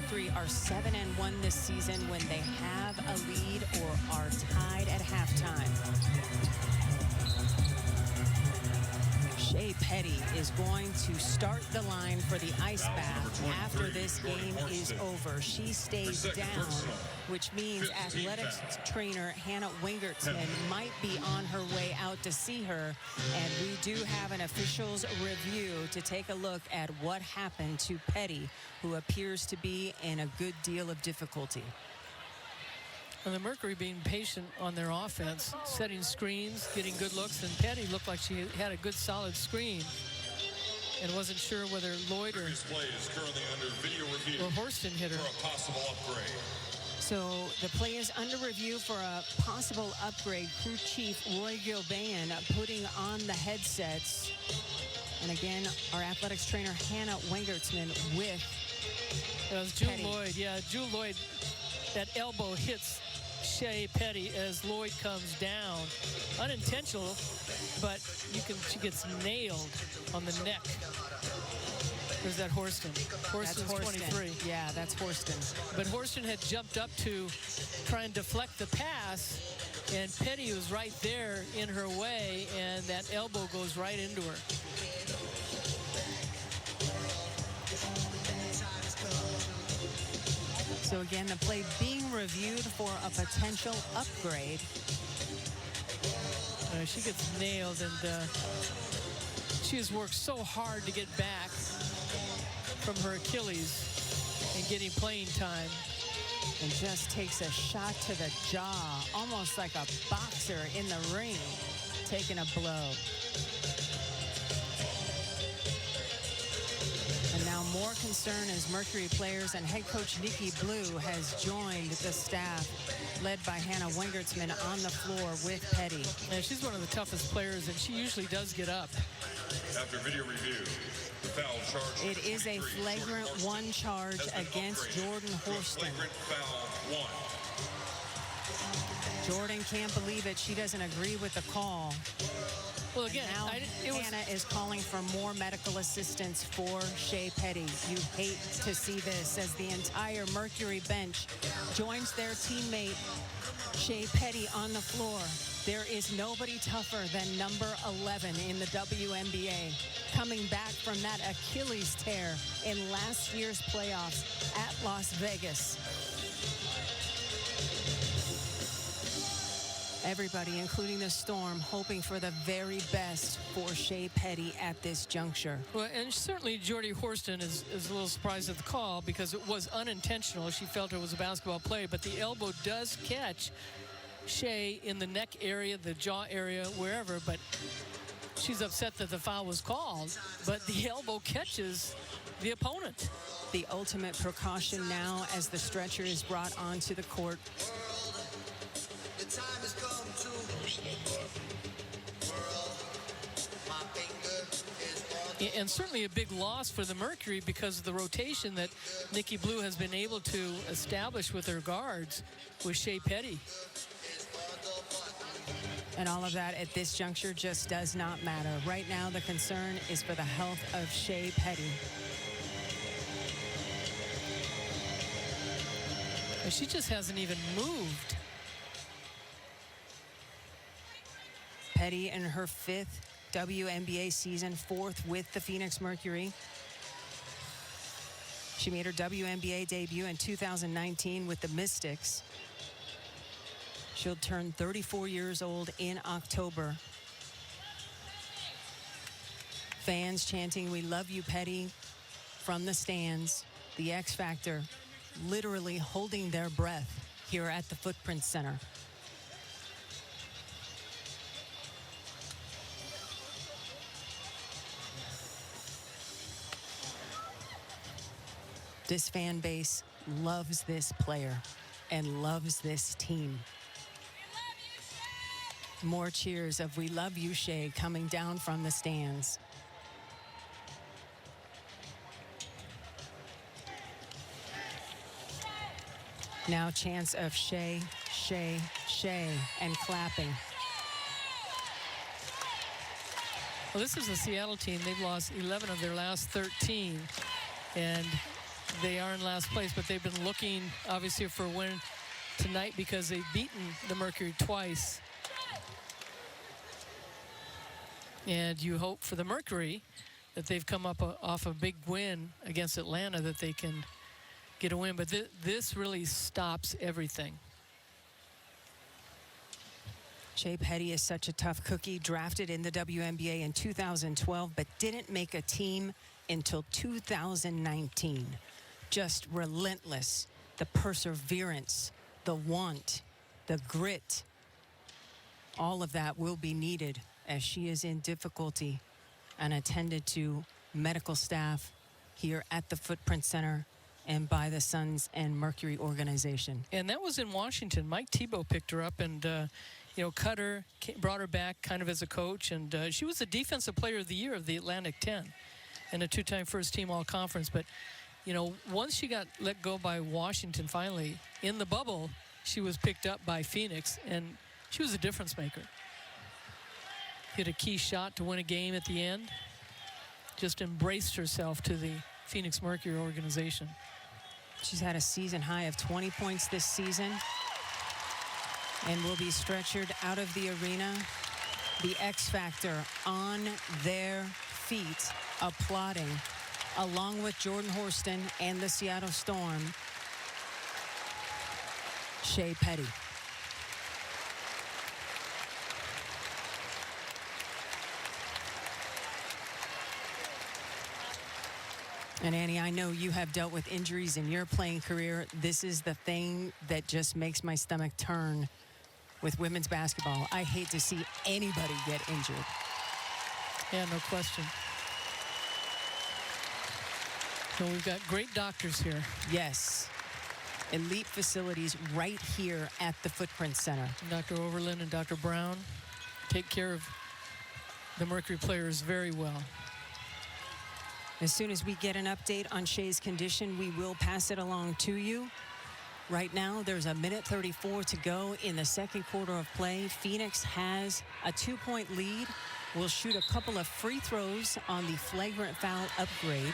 Mercury are 7-1 this season when they have a lead or are tied at halftime. Shey Peddy is going to start the line for the ice bath after this game is over. She stays down, which means athletics trainer Hannah Wingerton might be on her way out to see her. And we do have an officials review to take a look at what happened to Peddy, who appears to be in a good deal of difficulty. And the Mercury being patient on their offense, setting screens, getting good looks, and Peddy looked like she had a good solid screen and wasn't sure whether Lloyd or Horston hit her. For a possible upgrade. So the play is under review for a possible upgrade. Crew Chief Roy Gilban putting on the headsets. And again, our athletics trainer Hannah Wingerton with That was Jewel Lloyd. Yeah, Jewel Lloyd, that elbow hits Shey Peddy as Lloyd comes down. Unintentional, but she gets nailed on the neck. There's that Horston. Horston's 23. Yeah, that's Horston. But Horston had jumped up to try and deflect the pass, and Peddy was right there in her way, and that elbow goes right into her. So again, the play being reviewed for a potential upgrade. She gets nailed, and she has worked so hard to get back from her Achilles and getting playing time. And just takes a shot to the jaw, almost like a boxer in the ring, taking a blow. And now more concern as Mercury players and head coach Nikki Blue has joined the staff, led by Hannah Wingerton on the floor with Peddy. And she's one of the toughest players, and she usually does get up. After video review, the foul charge. It is a flagrant one charge against Jordan Horston. Flagrant foul 1. Jordan can't believe it. She doesn't agree with the call. Well, again, now Hannah is calling for more medical assistance for Shey Peddy. You hate to see this as the entire Mercury bench joins their teammate Shey Peddy on the floor. There is nobody tougher than number 11 in the WNBA, coming back from that Achilles tear in last year's playoffs at Las Vegas. Everybody, including the Storm, hoping for the very best for Shey Peddy at this juncture. Well, and certainly Jordy Horston is a little surprised at the call because it was unintentional. She felt it was a basketball play, but the elbow does catch Shey in the neck area, the jaw area, wherever, but she's upset that the foul was called, but the elbow catches the opponent. The ultimate precaution now as the stretcher is brought onto the court. And certainly a big loss for the Mercury because of the rotation that Nikki Blue has been able to establish with her guards with Shey Peddy. And all of that at this juncture just does not matter. Right now, the concern is for the health of Shey Peddy. And she just hasn't even moved. Peddy in her 5th WNBA season, 4th with the Phoenix Mercury. She made her WNBA debut in 2019 with the Mystics. She'll turn 34 years old in October. Fans chanting, "We love you, Peddy," from the stands. The X Factor literally holding their breath here at the Footprint Center. This fan base loves this player and loves this team. More cheers of "We love you, Shey" coming down from the stands. Now chants of Shey, Shey, Shey, and clapping. Well, this is a Seattle team. They've lost 11 of their last 13. And they are in last place, but they've been looking, obviously, for a win tonight because they've beaten the Mercury twice. And you hope for the Mercury that they've come up off a big win against Atlanta that they can get a win. But this really stops everything. Shey Peddy is such a tough cookie, drafted in the WNBA in 2012, but didn't make a team until 2019. Just relentless, the perseverance, the want, the grit. All of that will be needed as she is in difficulty and attended to medical staff here at the Footprint Center and by the Suns and Mercury organization. And that was in Washington. Mike Tebow picked her up and, cut her, brought her back kind of as a coach. And she was the Defensive Player of the Year of the Atlantic 10 and a two-time first-team All-Conference. But, once she got let go by Washington finally, in the bubble, she was picked up by Phoenix, and she was a difference maker. Hit a key shot to win a game at the end. Just embraced herself to the Phoenix Mercury organization. She's had a season high of 20 points this season and will be stretchered out of the arena. The X Factor on their feet, applauding, along with Jordan Horston and the Seattle Storm, Shey Peddy. And Annie, I know you have dealt with injuries in your playing career. This is the thing that just makes my stomach turn with women's basketball. I hate to see anybody get injured. Yeah, no question. So we've got great doctors here. Yes. Elite facilities right here at the Footprint Center. Dr. Overland and Dr. Brown take care of the Mercury players very well. As soon as we get an update on Shey's condition, we will pass it along to you. Right now, there's a minute 34 to go in the second quarter of play. Phoenix has a 2-point lead. We'll shoot a couple of free throws on the flagrant foul upgrade.